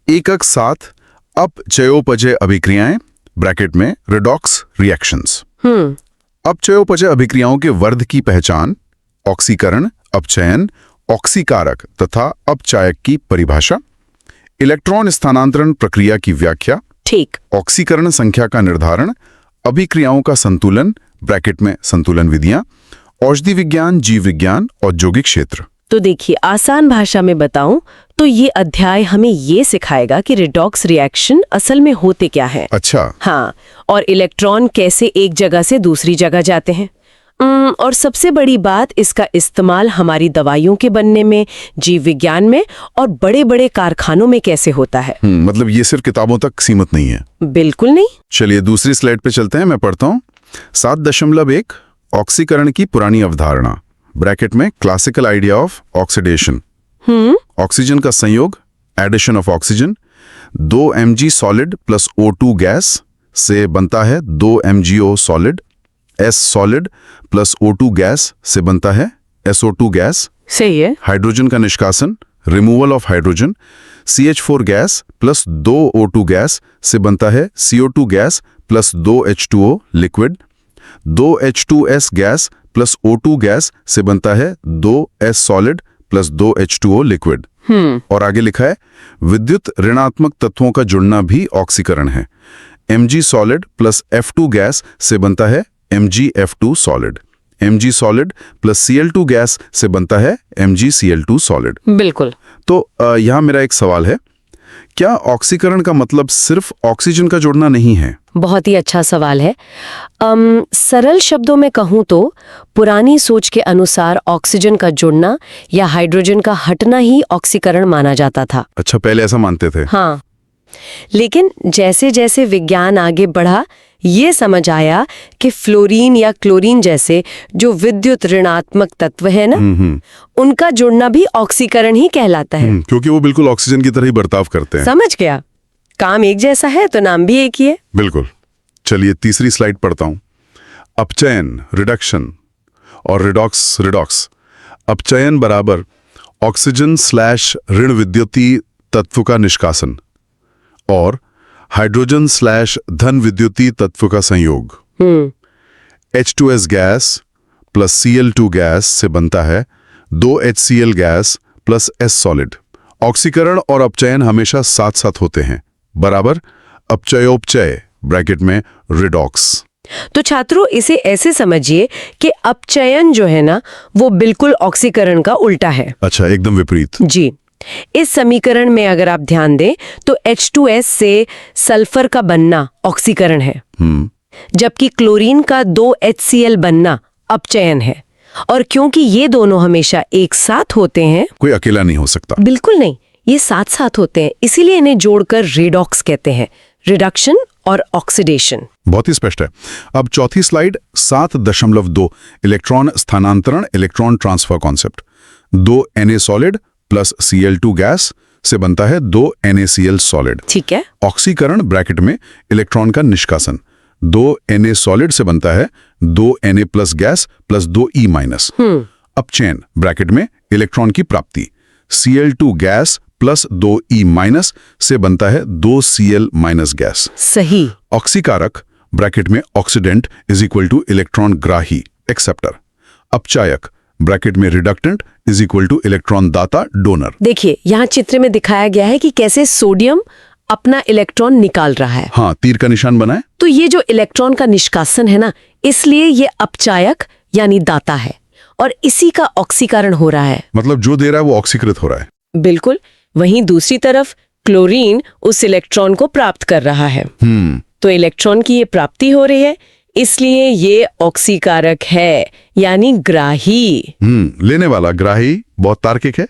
एकक साथ अपचयोपचय अभिक्रियाएं ब्रैकेट में रिडॉक्स रिएक्शंस। अपचयोपचय अभिक्रियाओं के वर्ध की पहचान, ऑक्सीकरण, अपचयन, ऑक्सीकारक तथा अपचायक की परिभाषा, इलेक्ट्रॉन स्थानांतरण प्रक्रिया की व्याख्या, ठीक, ऑक्सीकरण संख्या का निर्धारण, अभिक्रियाओं का संतुलन ब्रैकेट में संतुलन विधियां, औषधि विज्ञान, जीव विज्ञान, औद्योगिक क्षेत्र। तो देखिए, आसान भाषा में बताऊं तो ये अध्याय हमें ये सिखाएगा कि रिडॉक्स रिएक्शन असल में होते क्या है। अच्छा। हाँ, और इलेक्ट्रॉन कैसे एक जगह से दूसरी जगह जाते हैं। और सबसे बड़ी बात, इसका इस्तेमाल हमारी दवाइयों के बनने में, जीव विज्ञान में और बड़े बड़े कारखानों में कैसे होता है। मतलब ये सिर्फ किताबों तक सीमित नहीं है। बिल्कुल नहीं। चलिए दूसरी स्लाइड पे चलते हैं, मैं पढ़ता हूँ। 7.1 ऑक्सीकरण की पुरानी अवधारणा ब्रैकेट में classical idea of oxidation. Oxygen का संयोग, addition of oxygen, 2 mg solid plus O2 gas से बनता है 2 MgO solid, S solid plus O2 gas से बनता है SO2 गैस। सही है। हाइड्रोजन का निष्कासन, removal of hydrogen, CH4 gas plus 2 O2 gas से बनता है CO2 gas plus 2 H2O liquid, 2 H2S gas plus O2 gas से बनता है 2 S solid plus 2 H2O liquid. और आगे लिखा है विद्युत ऋणात्मक तत्वों का जुड़ना भी ऑक्सीकरण है। Mg solid plus F2 gas से बनता है MgF2 solid, Mg solid plus Cl2 gas से बनता है MgCl2 सॉलिड। बिल्कुल। तो यहाँ मेरा एक सवाल है, क्या ऑक्सीकरण का मतलब सिर्फ ऑक्सीजन का जुड़ना नहीं है? बहुत ही अच्छा सवाल है। सरल शब्दों में कहूँ तो पुरानी सोच के अनुसार ऑक्सीजन का जुड़ना या हाइड्रोजन का हटना ही ऑक्सीकरण माना जाता था। अच्छा, पहले ऐसा मानते थे। हाँ, लेकिन जैसे जैसे विज्ञान आगे बढ़ा, ये समझ आया कि फ्लोरीन या क्लोरीन जैसे जो विद्युत ऋणात्मक तत्व है ना, उनका जुड़ना भी ऑक्सीकरण ही कहलाता है। क्योंकि वो बिल्कुल ऑक्सीजन की तरह ही बर्ताव करते हैं। समझ गया, काम एक जैसा है तो नाम भी एक ही है। बिल्कुल। चलिए तीसरी स्लाइड पढ़ता हूं। अपचयन, रिडक्शन और रिडॉक्स रिडॉक्स। अपचयन बराबर ऑक्सीजन / ऋण विद्युतीय तत्व का निष्कासन और हाइड्रोजन / धन विद्युतीय तत्व का संयोग। H2S gas plus Cl2 gas से बनता है 2 HCl gas plus S solid. ऑक्सीकरण और अपचयन हमेशा साथ साथ होते हैं, बराबर अपचयोपचय ब्रैकेट में रिडॉक्स। तो छात्रों, इसे ऐसे समझिए कि अपचयन जो है ना, वो बिल्कुल ऑक्सीकरण का उल्टा है। अच्छा, एकदम विपरीत। जी। इस समीकरण में अगर आप ध्यान दें तो H2S से सल्फर का बनना ऑक्सीकरण है, जबकि क्लोरीन का 2 HCl बनना अपचयन है। और क्योंकि ये दोनों हमेशा एक साथ होते हैं, कोई अकेला नहीं हो सकता। बिल्कुल नहीं, ये साथ साथ होते हैं, इसीलिए इन्हें जोड़कर रिडॉक्स कहते हैं, रिडक्शन और ऑक्सीडेशन। बहुत ही स्पष्ट है। अब चौथी स्लाइड 7.2 इलेक्ट्रॉन स्थानांतरण, electron transfer concept. 2 Na solid plus Cl2 gas से बनता है 2 NaCl सॉलिड। ठीक है। ऑक्सीकरण ब्रैकेट में इलेक्ट्रॉन का निष्कासन, 2 Na सॉलिड से बनता है 2 Na plus gas plus 2 E minus. अपचयन ब्रैकेट में इलेक्ट्रॉन की प्राप्ति, Cl2 gas plus 2 E minus से बनता है 2 Cl माइनस गैस। सही। ऑक्सीकारक ब्रैकेट में oxidant is equal two electron ग्राही एक्सेप्टर। अपचायक ब्रैकेट में reductant is equal two electron दाता डोनर। देखिए, यहाँ चित्र में दिखाया गया है कि कैसे सोडियम अपना इलेक्ट्रॉन निकाल रहा है। हाँ, तीर का निशान बनाए। तो ये जो इलेक्ट्रॉन का निष्कासन है ना, इसलिए ये अपचायक यानी दाता है और इसी का ऑक्सीकरण हो रहा है। मतलब जो दे रहा है वो ऑक्सीकृत हो रहा है। बिल्कुल। वहीं दूसरी तरफ क्लोरीन उस इलेक्ट्रॉन को प्राप्त कर रहा है। तो इलेक्ट्रॉन की ये प्राप्ति हो रही है, इसलिए ये ऑक्सीकारक है यानी ग्राही। लेने वाला ग्राही, बहुत तार्किक है।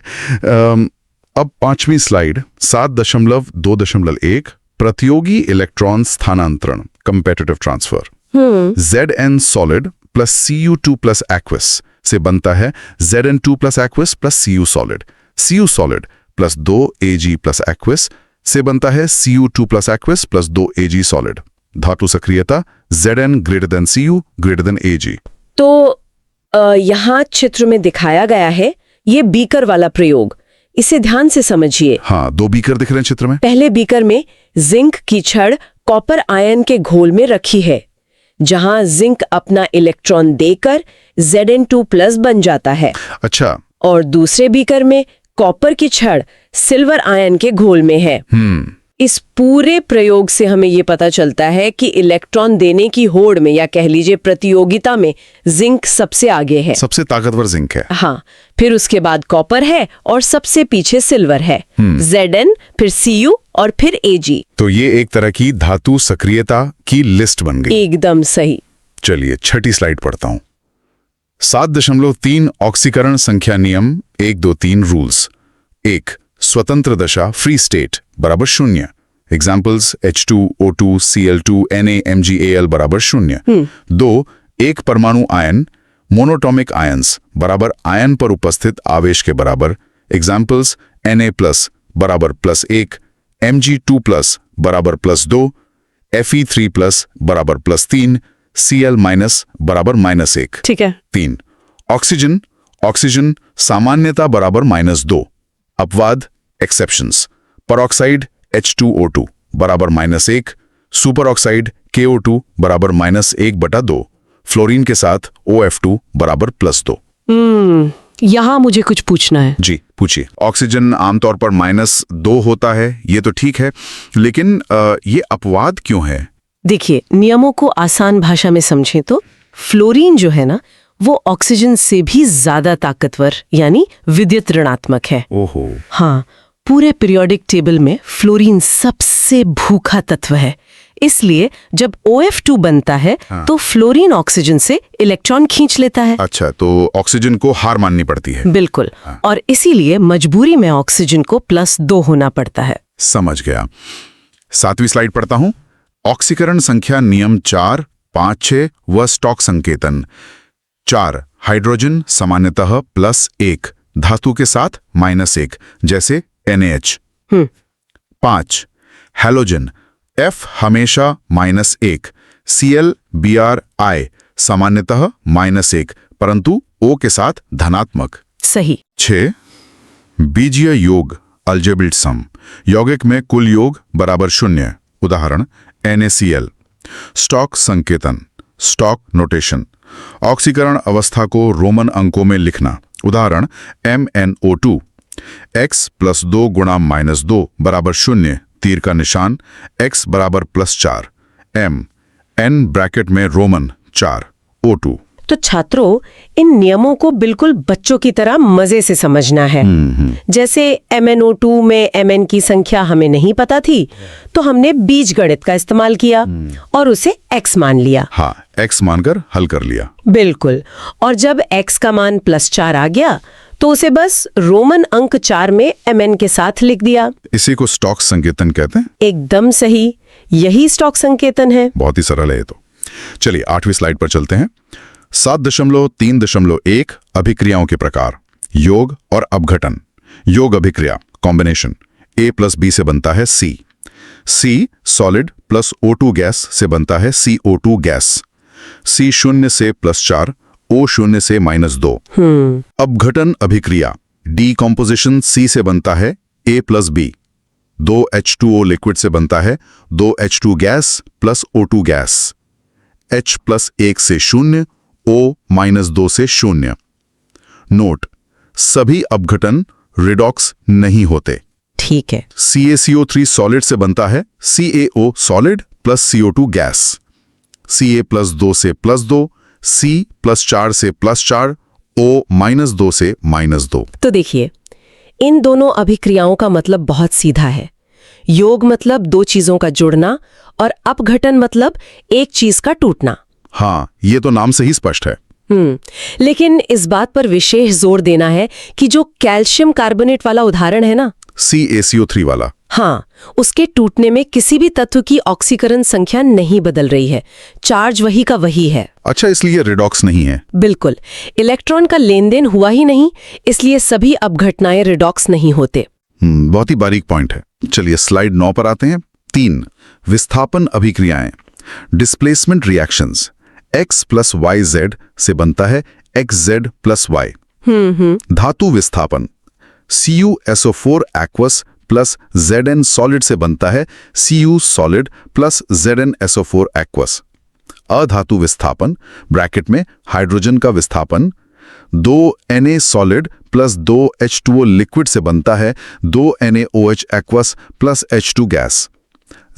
अब पांचवी स्लाइड 7.2.1 प्रतियोगी इलेक्ट्रॉन स्थानांतरण, competitive transfer. Zn solid plus Cu2 plus aqueous से बनता है Zn2 plus aqueous plus Cu solid. Cu solid plus 2 Ag plus aqueous से बनता है Cu2 plus aqueous plus 2 Ag solid. धातु सक्रियता Zn greater than Cu greater than Ag। तो यहाँ चित्र में दिखाया गया है ये बीकर वाला प्रयोग। इसे ध्यान से समझिए। हाँ, 2 बीकर दिख रहे हैं चित्र में। पहले बीकर में जिंक की छड़ कॉपर आयन के घोल में रखी है, जहां जिंक अपना इलेक्ट्रॉन देकर Zn2+ बन जाता है। अच्छा। और दूसरे बीकर में कॉपर की छड़ सिल्वर आयन के घोल में है। इस पूरे प्रयोग से हमें ये पता चलता है कि इलेक्ट्रॉन देने की होड़ में, या कह लीजिए प्रतियोगिता में, जिंक सबसे आगे है। सबसे ताकतवर जिंक है। हाँ, फिर उसके बाद कॉपर है और सबसे पीछे सिल्वर है। Zn, फिर Cu और फिर Ag। तो ये एक तरह की धातु सक्रियता की लिस्ट बन गई। एकदम सही। चलिए छठी स्लाइड पढ़ता हूं। 7.3 ऑक्सीकरण संख्या नियम 1, 2, 3 रूल्स। 1. स्वतंत्र दशा फ्री स्टेट बराबर 0। Examples H2, O2, Cl2, Na, MgAl बराबर 0। 2. एक परमाणु आयन मोनोटॉमिक आयन्स बराबर आयन पर उपस्थित आवेश के बराबर। एग्जाम्पल्स Na+ बराबर +1, Mg2+ बराबर +2, Fe3+ बराबर +3, Cl- बराबर -1। ठीक है। 3. ऑक्सीजन सामान्यता बराबर -2। अपवाद एक्सेप्शंस। परऑक्साइड H2O2 बराबर -1, सुपर ऑक्साइड KO2 बराबर -1/2, फ्लोरीन के साथ OF2 बराबर +2। यहाँ मुझे कुछ पूछना है। जी पूछिए। ऑक्सीजन आमतौर पर -2 होता है, ये तो ठीक है, लेकिन ये अपवाद क्यों है? देखिए, नियमों को आसान भाषा में समझें तो फ्लोरीन जो है ना, वो ऑक्सीजन से भी ज्यादा ताकतवर यानी विद्युत ऋणात्मक है। ओहो। हाँ, पूरे पीरियोडिक टेबल में फ्लोरीन सबसे भूखा तत्व है। इसलिए जब OF2 बनता है तो फ्लोरीन ऑक्सीजन से इलेक्ट्रॉन खींच लेता है। अच्छा, तो ऑक्सीजन को हार माननी पड़ती है। बिल्कुल। और इसीलिए मजबूरी में ऑक्सीजन को +2 होना पड़ता है। समझ गया। 7वीं स्लाइड पढ़ता हूं। ऑक्सीकरण संख्या नियम 4, 5, 6 व स्टॉक संकेतन। 4. हाइड्रोजन सामान्यतः +1, धातु के साथ -1, जैसे NaH। 5. हैलोजन F हमेशा -1, Cl-Bri सामान्यतः -1, परंतु O के साथ धनात्मक। सही। 6. बीजीय योग अल्जेब्रिक सम, यौगिक में कुल योग बराबर 0, उदाहरण NaCl। स्टॉक संकेतन, स्टॉक नोटेशन, ऑक्सीकरण अवस्था को रोमन अंकों में लिखना, उदाहरण MnO2। x + 2 गुणा -2 बराबर 0, तीर का निशान, x बराबर +4, m n ब्रैकेट में रोमन 4, O2। तो छात्रों, इन नियमों को बिल्कुल बच्चों की तरह मजे से समझना है। जैसे MnO2 में Mn की संख्या हमें नहीं पता थी, तो हमने बीजगणित का इस्तेमाल किया और उसे x मान लिया। हाँ, x मानकर हल कर लिया। बिल्कुल। और जब x का मान +4 आ गया तो उसे बस रोमन अंक 4 में Mn के साथ लिख दिया। इसी को स्टॉक संकेतन कहते हैं। एकदम सही, यही स्टॉक संकेतन है। बहुत ही सरल है ये तो। चलिए 8वीं स्लाइड पर चलते हैं। 7.3.1 अभिक्रियाओं के प्रकार, योग और अपघटन। योग अभिक्रिया कॉम्बिनेशन, A + B से बनता है C। C solid + O2 gas से बनता है CO2 गैस। C0 से +4, O0 से -2। अपघटन अभिक्रिया, डीकॉम्पोजिशन C से बनता है A + B। 2 H2O लिक्विड से बनता है 2 H2 gas + O2 gas. H + 1 से 0, O -2 से 0। नोट, सभी अपघटन रिडॉक्स नहीं होते। ठीक है। CaCO3 सॉलिड से बनता है CaO solid + CO2 gas. Ca + 2 से +2, C + 4 से +4, O -2 से -2। तो देखिए, इन दोनों अभिक्रियाओं का मतलब बहुत सीधा है। योग मतलब 2 चीजों का जुड़ना और अपघटन मतलब एक चीज का टूटना। हाँ, ये तो नाम से ही स्पष्ट है। लेकिन इस बात पर विशेष जोर देना है कि जो कैल्शियम कार्बोनेट वाला उदाहरण है ना, CaCO3 वाला, हाँ, उसके टूटने में किसी भी तत्व की ऑक्सीकरण संख्या नहीं बदल रही है, चार्ज वही का वही है। अच्छा, इसलिए रिडॉक्स नहीं है। बिल्कुल, इलेक्ट्रॉन का लेन देन हुआ ही नहीं, इसलिए सभी अपघटनाएं रिडॉक्स नहीं होते। बहुत ही बारीक पॉइंट है। चलिए स्लाइड 9 पर आते हैं। 3 विस्थापन अभिक्रियाएं, डिस्प्लेसमेंट रिएक्शंस। X + YZ से बनता है XZ + Y। धातु विस्थापन, CuSO4 aqueous plus Zn solid से बनता है Cu solid plus ZnSO4 aqueous. अधातु विस्थापन ब्रैकेट में हाइड्रोजन का विस्थापन 2Na solid plus 2H2O liquid से बनता है 2NaOH aqueous plus H2 gas.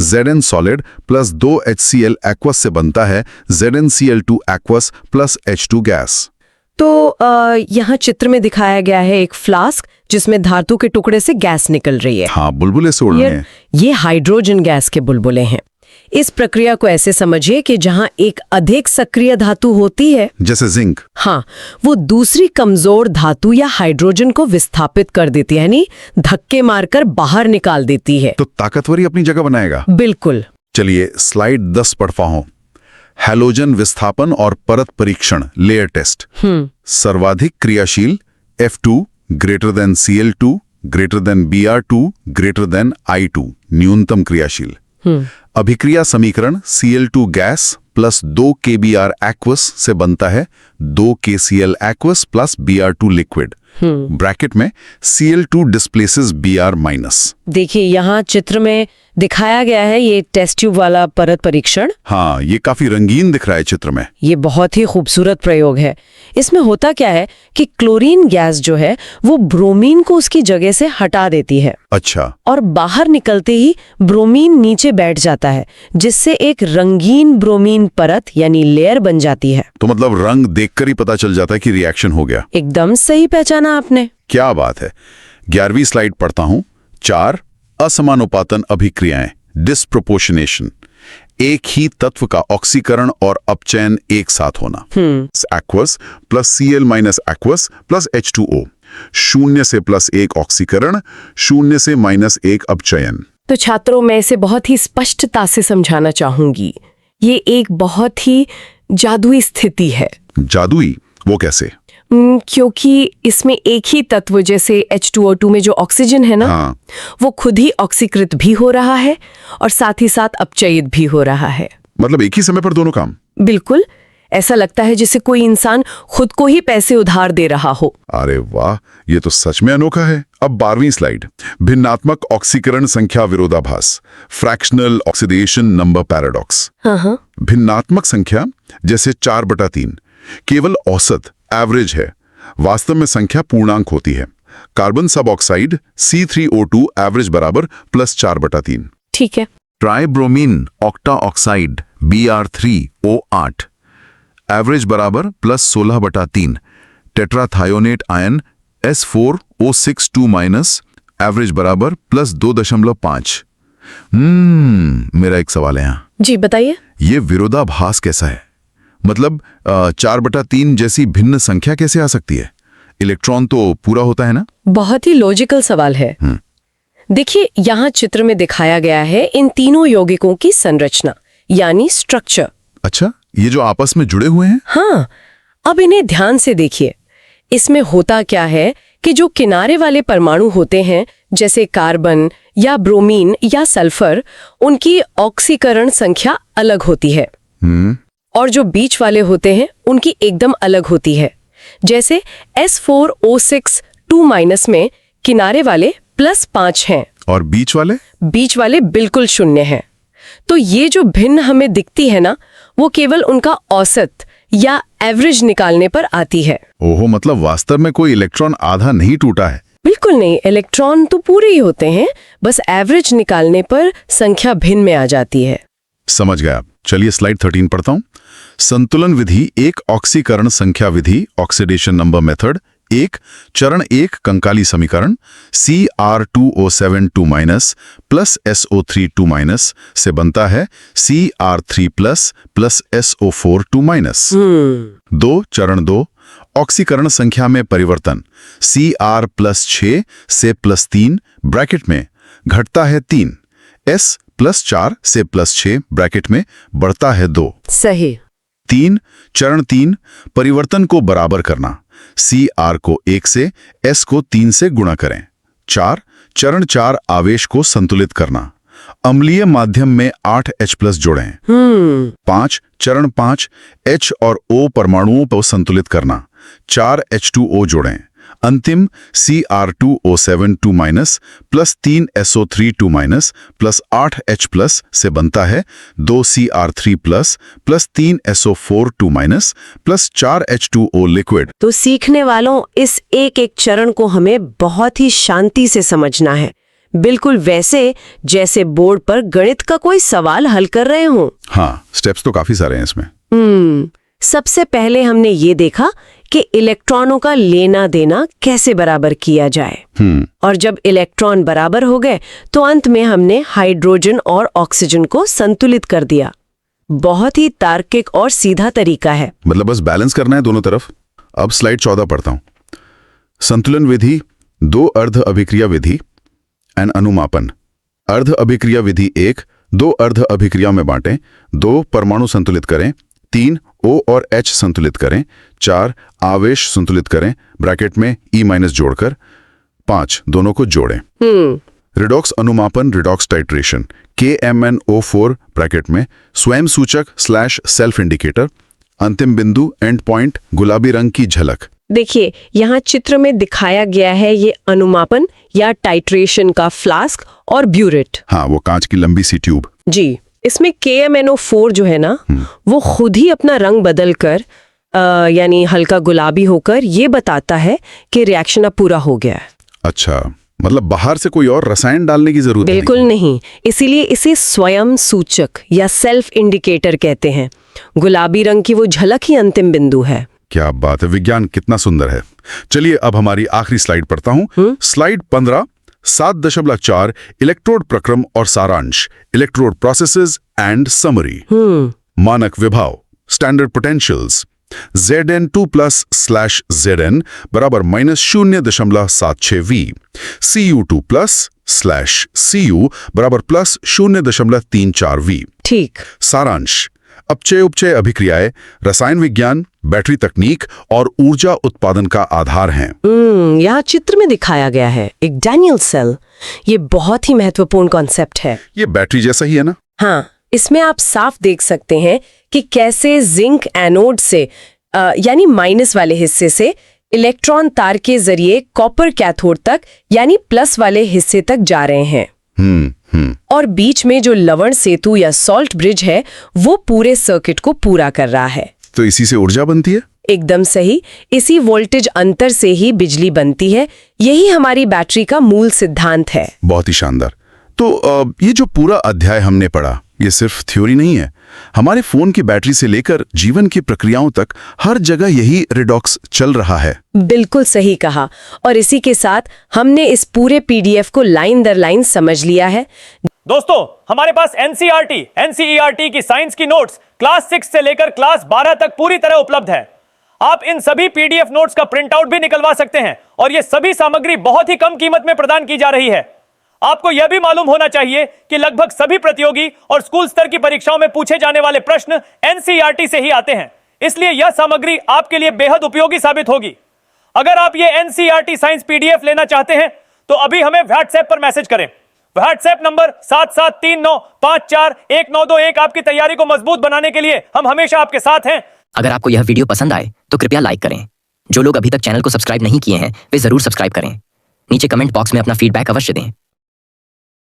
Zn solid plus 2HCl aqueous से बनता है ZnCl2 aqueous plus H2 gas. तो यहाँ चित्र में दिखाया गया है एक फ्लास्क जिसमें धातु के टुकड़े से गैस निकल रही है। हाँ, बुलबुले से उड़ रहे हैं। ये हाइड्रोजन गैस के बुलबुले हैं। इस प्रक्रिया को ऐसे समझिए कि जहां एक अधिक सक्रिय धातु होती है, जैसे जिंक, हाँ, वो दूसरी कमजोर धातु या हाइड्रोजन को विस्थापित कर देती है, यानी धक्के मारकर बाहर निकाल देती है। तो ताकतवरी अपनी जगह बनाएगा। बिल्कुल। चलिए स्लाइड 10 पढ़ता हूं। हैलोजन विस्थापन और परत परीक्षण लेयर टेस्ट। सर्वाधिक क्रियाशील F2 greater than Cl2 greater than Br2 greater than I2 न्यूनतम क्रियाशील। अभिक्रिया समीकरण Cl2 gas plus 2 KBr aqueous से बनता है 2 KCl aqueous plus Br2 liquid. Bracket में Cl2 डिस्प्लेसेस Br माइनस। देखिए यहाँ चित्र में दिखाया गया है ये टेस्ट ट्यूब वाला परत परीक्षण। हाँ, ये काफी रंगीन दिख रहा है चित्र में। ये बहुत ही खूबसूरत प्रयोग है। इसमें होता क्या है कि क्लोरीन गैस जो है वो ब्रोमीन को उसकी जगह से हटा देती है। अच्छा। और बाहर निकलते ही ब्रोमीन नीचे बैठ जाता है, जिससे एक रंगीन ब्रोमीन परत यानी लेयर बन जाती है। तो मतलब रंग देखकर ही पता चल जाता है कि रिएक्शन हो गया। एकदम सही पहचाना आपने। क्या बात है। 11वीं स्लाइड पढ़ता हूं। 4 असमानुपातन अभिक्रियाएं डिस्प्रोपोर्शनेशन। एक ही तत्व का ऑक्सीकरण और अपचयन एक साथ होना। Aqueous plus Cl minus aqueous plus H2O। 0 से +1 ऑक्सीकरण, 0 से -1 अपचयन। तो छात्रों, मैं इसे बहुत ही स्पष्टता से समझाना चाहूंगी। ये एक बहुत ही जादुई स्थिति है। जादुई? वो कैसे? क्योंकि इसमें एक ही तत्व जैसे H2O2 में जो ऑक्सीजन है ना, हाँ। वो खुद ही ऑक्सीकृत भी हो रहा है और साथ ही साथ अपचयित भी हो रहा है। मतलब एक ही समय पर दोनों काम? बिल्कुल। ऐसा लगता है जैसे कोई इंसान खुद को ही पैसे उधार दे रहा हो। अरे वाह, ये तो सच में अनोखा है। अब 12वीं स्लाइड। भिन्नात्मक ऑक्सीकरण संख्या विरोधाभास, फ्रैक्शनल ऑक्सीडेशन नंबर पैराडॉक्स। भिन्नात्मक संख्या जैसे 4/3 केवल औसत एवरेज है, वास्तव में संख्या पूर्णांक होती है। कार्बन सब ऑक्साइड C3O2 एवरेज बराबर +4/3। ठीक है। ट्राइब्रोमीन ऑक्टा ऑक्साइड Br3O8 एवरेज बराबर +16/3। टेट्राथायोनेट आयन S4O62- एवरेज बराबर +2.5। मेरा एक सवाल है यहाँ। जी बताइए। ये विरोधाभास कैसा है? मतलब 4/3 जैसी भिन्न संख्या कैसे आ सकती है? इलेक्ट्रॉन तो पूरा होता है ना? बहुत ही लॉजिकल सवाल है। देखिए, यहाँ चित्र में दिखाया गया है इन तीनों यौगिकों की संरचना यानी स्ट्रक्चर। अच्छा, ये जो आपस में जुड़े हुए हैं? हाँ, अब इन्हें ध्यान से देखिए। इसमें होता क्या है कि जो किनारे वाले परमाणु होते हैं जैसे कार्बन या ब्रोमीन या सल्फर, उनकी ऑक्सीकरण संख्या अलग होती है। और जो बीच वाले होते हैं उनकी एकदम अलग होती है। जैसे S4O62- में किनारे वाले +5 हैं और बीच वाले बिल्कुल 0 हैं। तो ये जो भिन्न हमें दिखती है ना, वो केवल उनका औसत या एवरेज निकालने पर आती है। ओहो, मतलब वास्तव में कोई इलेक्ट्रॉन आधा नहीं टूटा है? बिल्कुल नहीं, इलेक्ट्रॉन तो पूरे ही होते हैं, बस एवरेज निकालने पर संख्या भिन्न में आ जाती है। समझ गया। चलिए स्लाइड 13 पढ़ता हूं। संतुलन विधि एक ऑक्सीकरण संख्या विधि ऑक्सीडेशन नंबर मेथड। 1 चरण 1 कंकाली समीकरण Cr2O7 प्लस SO3 से बनता है Cr3 प्लस SO4 2 चरण 2 ऑक्सीकरण संख्या में परिवर्तन Cr+6 से +3 ब्रैकेट में घटता है 3, S+4 से +6 ब्रैकेट में बढ़ता है 2। सही। 3 चरण 3 परिवर्तन को बराबर करना, Cr को 1 से S को 3 से गुणा करें। 4 चरण 4 आवेश को संतुलित करना, अम्लीय माध्यम में 8H+ जोड़ें। 5 चरण 5 H और O परमाणुओं को संतुलित करना, 4 H2O जोड़ें, अंतिम Cr2O7 2- plus 3 SO3 2- plus 8 H+ से बनता है 2 Cr3 plus 3 SO4 2- plus 4 H2O liquid. तो सीखने वालों, इस एक एक चरण को हमें बहुत ही शांति से समझना है, बिल्कुल वैसे जैसे बोर्ड पर गणित का कोई सवाल हल कर रहे हों। हाँ, स्टेप्स तो काफी सारे हैं इसमें। सबसे पहले हमने ये देखा कि इलेक्ट्रॉनों का लेना देना कैसे बराबर किया जाए। और जब इलेक्ट्रॉन बराबर हो गए तो अंत में हमने हाइड्रोजन और ऑक्सीजन को संतुलित कर दिया। बहुत ही तार्किक और सीधा तरीका है। मतलब बस बैलेंस करना है दोनों तरफ। अब स्लाइड 14 पढ़ता हूं। संतुलन विधि, 2 अर्ध अभिक्रिया विधि एंड अनुमापन। अर्ध अभिक्रिया विधि 1, 2 अर्ध अभिक्रिया में बांटें, 2 परमाणु संतुलित करें, 3 O और H संतुलित करें, 4 आवेश संतुलित करें ब्रैकेट में E- जोड़कर, 5 दोनों को जोड़ें। रिडॉक्स अनुमापन, रिडॉक्स टाइट्रेशन, KMnO4 ब्रैकेट में स्वयं सूचक / सेल्फ इंडिकेटर, अंतिम बिंदु एंड पॉइंट गुलाबी रंग की झलक। देखिए, यहाँ चित्र में दिखाया गया है ये अनुमापन या टाइट्रेशन का फ्लास्क और ब्यूरेट। हाँ, वो कांच की लंबी सी ट्यूब। जी, इसमें KMnO4 जो है ना, वो खुद ही अपना रंग बदलकर यानी हल्का गुलाबी होकर ये बताता है कि रिएक्शन अब पूरा हो गया है। अच्छा, मतलब बाहर से कोई और रसायन डालने की जरूरत बिल्कुल नहीं। इसीलिए इसे स्वयं सूचक या सेल्फ इंडिकेटर कहते हैं। गुलाबी रंग की वो झलक ही अंतिम बिंदु है। क्या बात है, विज्ञान कितना सुंदर है। चलिए अब हमारी आखिरी स्लाइड पढ़ता हूं। स्लाइड 15, 7.4 इलेक्ट्रोड प्रक्रम और सारांश, इलेक्ट्रोड प्रोसेसेस एंड समरी। मानक विभाव, स्टैंडर्ड पोटेंशियल्स, Zn2+/Zn बराबर -0.76 V, Cu2+/Cu बराबर +0.34 V। ठीक। सारांश, अपचय उपचय अभिक्रियाएं रसायन विज्ञान, बैटरी तकनीक और ऊर्जा उत्पादन का आधार हैं। यहाँ चित्र में दिखाया गया है एक डैनियल सेल। ये बहुत ही महत्वपूर्ण कॉन्सेप्ट है। ये बैटरी जैसा ही है ना? हाँ, इसमें आप साफ देख सकते हैं कि कैसे जिंक एनोड से यानी माइनस वाले हिस्से से इलेक्ट्रॉन तार के जरिए कॉपर कैथोड तक यानी प्लस वाले हिस्से तक जा रहे हैं। और बीच में जो लवण सेतु या सॉल्ट ब्रिज है वो पूरे सर्किट को पूरा कर रहा है। तो इसी से ऊर्जा बनती है? एकदम सही। इसी वोल्टेज अंतर से ही बिजली बनती है। यही हमारी बैटरी का मूल सिद्धांत है। बहुत ही शानदार। तो ये जो पूरा अध्याय हमने पढ़ा, ये सिर्फ थ्योरी नहीं है। हमारे फोन की बैटरी से लेकर जीवन की प्रक्रियाओं तक हर जगह यही रिडॉक्स चल रहा है। बिल्कुल सही कहा। और इसी के साथ हमने इस पूरे PDF को लाइन दर लाइन समझ लिया है। दोस्तों, हमारे पास NCERT की साइंस की नोट्स क्लास 6 से लेकर क्लास 12 तक पूरी तरह उपलब्ध है। आप इन सभी PDF नोट्स का प्रिंट आउट भी निकलवा सकते हैं और ये सभी सामग्री बहुत ही कम कीमत में प्रदान की जा रही है। आपको यह भी मालूम होना चाहिए कि लगभग सभी प्रतियोगी और स्कूल स्तर की परीक्षाओं में पूछे जाने वाले प्रश्न NCERT से ही आते हैं। इसलिए यह सामग्री आपके लिए बेहद उपयोगी साबित होगी। अगर आप ये NCERT साइंस PDF लेना चाहते हैं तो अभी हमें व्हाट्सएप पर मैसेज करें। WhatsApp number 7739541921। आपकी तैयारी को मजबूत बनाने के लिए हम हमेशा आपके साथ हैं। अगर आपको यह वीडियो पसंद आए तो कृपया लाइक करें। जो लोग अभी तक चैनल को सब्सक्राइब नहीं किए हैं वे जरूर सब्सक्राइब करें। नीचे कमेंट बॉक्स में अपना फीडबैक अवश्य दें।